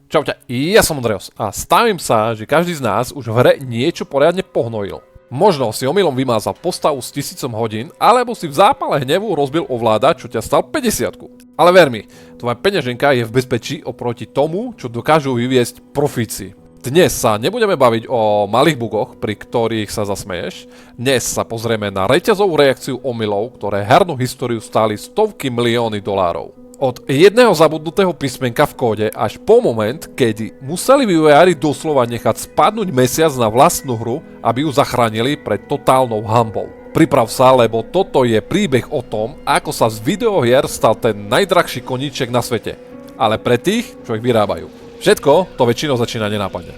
Čaute, ja som Andreas a stavím sa, že každý z nás už v hre niečo poriadne pohnojil. Možno si omylom vymázal postavu s 1000 hodín, alebo si v zápale hnevu rozbil ovládač, čo ťa stal 50. Ale ver mi, tvoja peňaženka je v bezpečí oproti tomu, čo dokážu vyviesť profíci. Dnes sa nebudeme baviť o malých bugoch, pri ktorých sa zasmeješ. Dnes sa pozrieme na reťazovú reakciu omylov, ktoré hernú históriu stáli stovky milióny dolárov. Od jedného zabudnutého písmenka v kóde až po moment, kedy museli vývojári doslova nechať spadnúť mesiac na vlastnú hru, aby ju zachránili pred totálnou hanbou. Priprav sa, lebo toto je príbeh o tom, ako sa z videohier stal ten najdrahší koníček na svete. Ale pre tých, čo ich vyrábajú. Všetko to väčšinou začína nenápadne.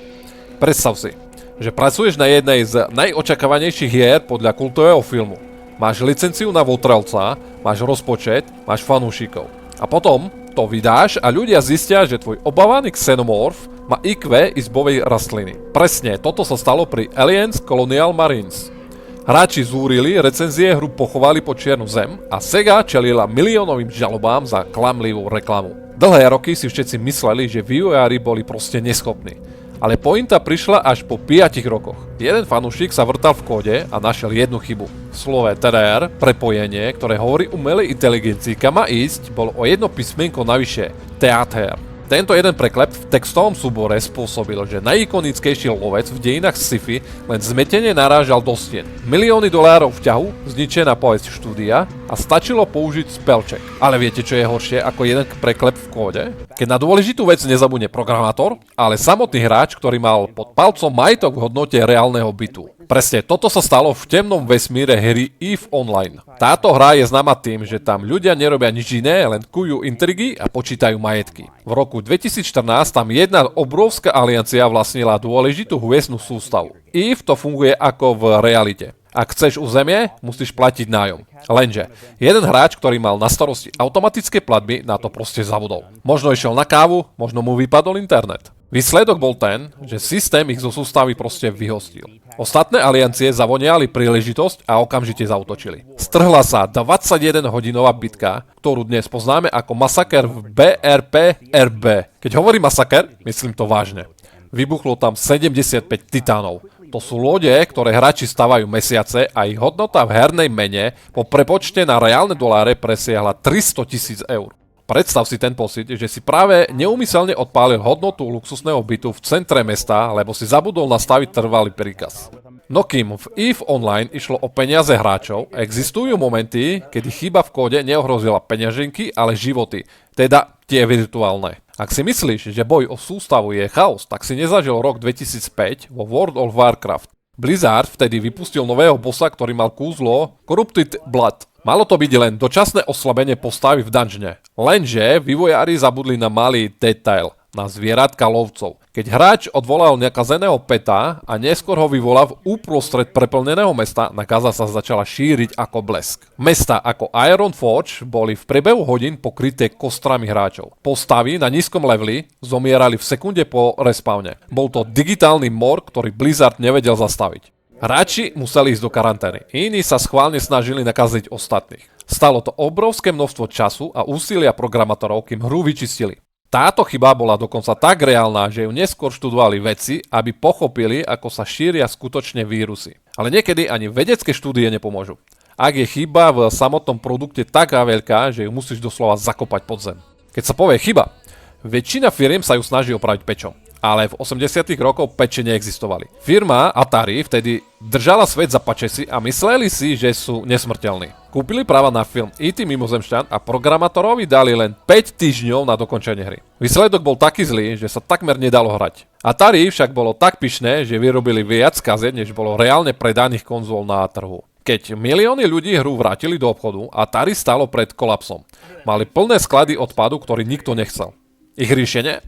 Predstav si, že pracuješ na jednej z najočakávanejších hier podľa kultového filmu. Máš licenciu na votrelca, máš rozpočet, máš fanúšikov. A potom to vydáš a ľudia zistia, že tvoj obávaný xenomorf má IQ izbovej rastliny. Presne, toto sa stalo pri Aliens Colonial Marines. Hráči zúrili, recenzie hru pochovali po čiernu zem a Sega čelila miliónovým žalobám za klamlivú reklamu. Dlhé roky si všetci mysleli, že vývojári boli proste neschopní. Ale pointa prišla až po 5 rokoch. Jeden fanúšik sa vrtal v kóde a našiel jednu chybu. V slove TDR, prepojenie, ktoré hovorí umelej inteligencii, kam má ísť, bolo o jedno písmenko navyše. Theater. Tento jeden preklep v textovom súbore spôsobil, že najikonickejší lovec v dejinách sci-fi len zmetene narážal do stien. Milióny dolárov v ťahu, zničená povesť štúdia a stačilo použiť spellcheck. Ale viete, čo je horšie ako jeden preklep v kóde? Keď na dôležitú vec nezabudne programátor, ale samotný hráč, ktorý mal pod palcom majetok v hodnote reálneho bytu. Presne toto sa stalo v temnom vesmíre hry EVE Online. Táto hra je známa tým, že tam ľudia nerobia nič iné, len kujú intrigy a počítajú majetky. V roku 2014 tam jedna obrovská aliancia vlastnila dôležitú hviezdnu sústavu. EVE to funguje ako v realite. Ak chceš územie, musíš platiť nájom. Lenže, jeden hráč, ktorý mal na starosti automatické platby, na to proste zabudol. Možno išiel na kávu, možno mu vypadol internet. Výsledok bol ten, že systém ich zo sústavy proste vyhostil. Ostatné aliancie zavoniali príležitosť a okamžite zaútočili. Strhla sa 21-hodinová bitka, ktorú dnes poznáme ako masaker v BRP-RB. Keď hovorím masaker, myslím to vážne. Vybuchlo tam 75 titánov. To sú lode, ktoré hráči stavajú mesiace a ich hodnota v hernej mene po prepočte na reálne doláre presiahla 300 000 eur. Predstav si ten pocit, že si práve neúmyselne odpálil hodnotu luxusného bytu v centre mesta, lebo si zabudol nastaviť trvalý príkaz. No kým v EVE Online išlo o peniaze hráčov, existujú momenty, kedy chyba v kóde neohrozila peňaženky, ale životy, teda tie virtuálne. Ak si myslíš, že boj o sústavu je chaos, tak si nezažil rok 2005 vo World of Warcraft. Blizzard vtedy vypustil nového bossa, ktorý mal kúzlo Corrupted Blood. Malo to byť len dočasné oslabenie postavy v dungeone. Lenže vývojári zabudli na malý detail, na zvieratka lovcov. Keď hráč odvolal nakazeného peta a neskôr ho vyvolal uprostred preplneného mesta, nakaza sa začala šíriť ako blesk. Mesta ako Ironforge boli v priebehu hodín pokryté kostrami hráčov. Postavy na nízkom leveli zomierali v sekunde po respawne. Bol to digitálny mor, ktorý Blizzard nevedel zastaviť. Hráči museli ísť do karantény, iní sa schválne snažili nakaziť ostatných. Stalo to obrovské množstvo času a úsilia programátorov, kým hru vyčistili. Táto chyba bola dokonca tak reálna, že ju neskôr študovali vedci, aby pochopili, ako sa šíria skutočne vírusy. Ale niekedy ani vedecké štúdie nepomôžu. Ak je chyba v samotnom produkte taká veľká, že ju musíš doslova zakopať pod zem. Keď sa povie chyba, väčšina firiem sa ju snaží opraviť pečom. Ale v 80 rokoch peče neexistovali. Firma Atari vtedy držala svet za pačesy a mysleli si, že sú nesmrteľní. Kúpili práva na film E.T. mimozemšťan a programátorovi dali len 5 týždňov na dokončenie hry. Výsledok bol taký zlý, že sa takmer nedalo hrať. Atari však bolo tak pyšné, že vyrobili viac kaziet, než bolo reálne predaných konzol na trhu. Keď milióny ľudí hru vrátili do obchodu, Atari stalo pred kolapsom. Mali plné sklady odpadu, ktorý nikto nechcel. Ich riešenie?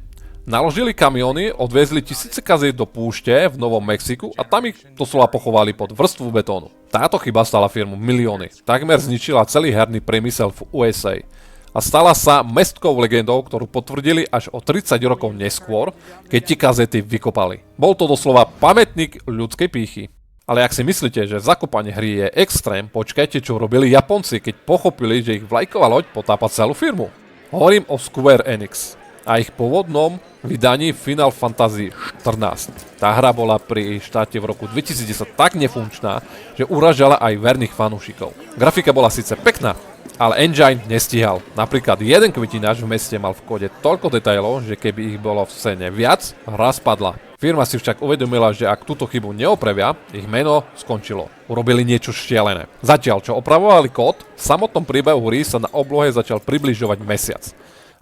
Naložili kamióny, odviezli tisíce kaziet do púšte v Novom Mexiku a tam ich doslova pochovali pod vrstvu betónu. Táto chyba stala firmu milióny. Takmer zničila celý herný priemysel v USA. A stala sa mestkou legendou, ktorú potvrdili až o 30 rokov neskôr, keď ti kazety vykopali. Bol to doslova pamätník ľudskej pýchy. Ale ak si myslíte, že zakopanie hry je extrém, počkajte, čo robili Japonci, keď pochopili, že ich vlajková loď potápa celú firmu. Hovorím o Square Enix. a ich pôvodnom vydaní Final Fantasy 14. Tá hra bola pri štáte v roku 2010 tak nefunkčná, že uražala aj verných fanúšikov. Grafika bola síce pekná, ale engine nestíhal. Napríklad jeden kvetinač v meste mal v kóde toľko detailov, že keby ich bolo v scéne viac, hra spadla. Firma si však uvedomila, že ak túto chybu neopravia, ich meno skončilo. Urobili niečo šialené. Zatiaľ, čo opravovali kód, v samotnom príbehu hry sa na oblohe začal približovať mesiac.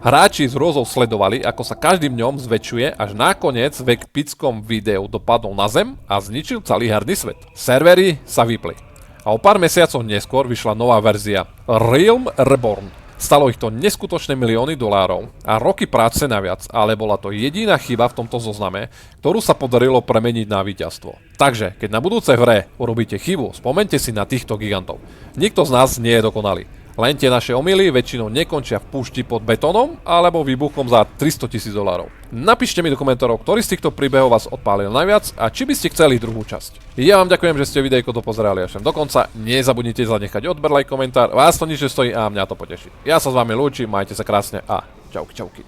Hráči z hrôzou sledovali, ako sa každým dňom zväčšuje, až nakoniec v epickom videu dopadol na zem a zničil celý herný svet. Servery sa vypli. A o pár mesiacov neskôr vyšla nová verzia Realm Reborn. Stalo ich to neskutočné milióny dolárov a roky práce naviac, ale bola to jediná chyba v tomto zozname, ktorú sa podarilo premeniť na víťazstvo. Takže, keď na budúce hre urobíte chybu, spomente si na týchto gigantov. Nikto z nás nie je dokonalý. Len tie naše omyly väčšinou nekončia v púšti pod betónom alebo výbuchom za $300,000. Napíšte mi do komentárov, ktorý z týchto príbehov vás odpálil najviac a či by ste chceli druhú časť. Ja vám ďakujem, že ste videjko dopozerali až sem do konca. Nezabudnite zanechať odber, like, komentár, vás to nič nestojí a mňa to poteší. Ja sa s vami lúčim, majte sa krásne a čauky.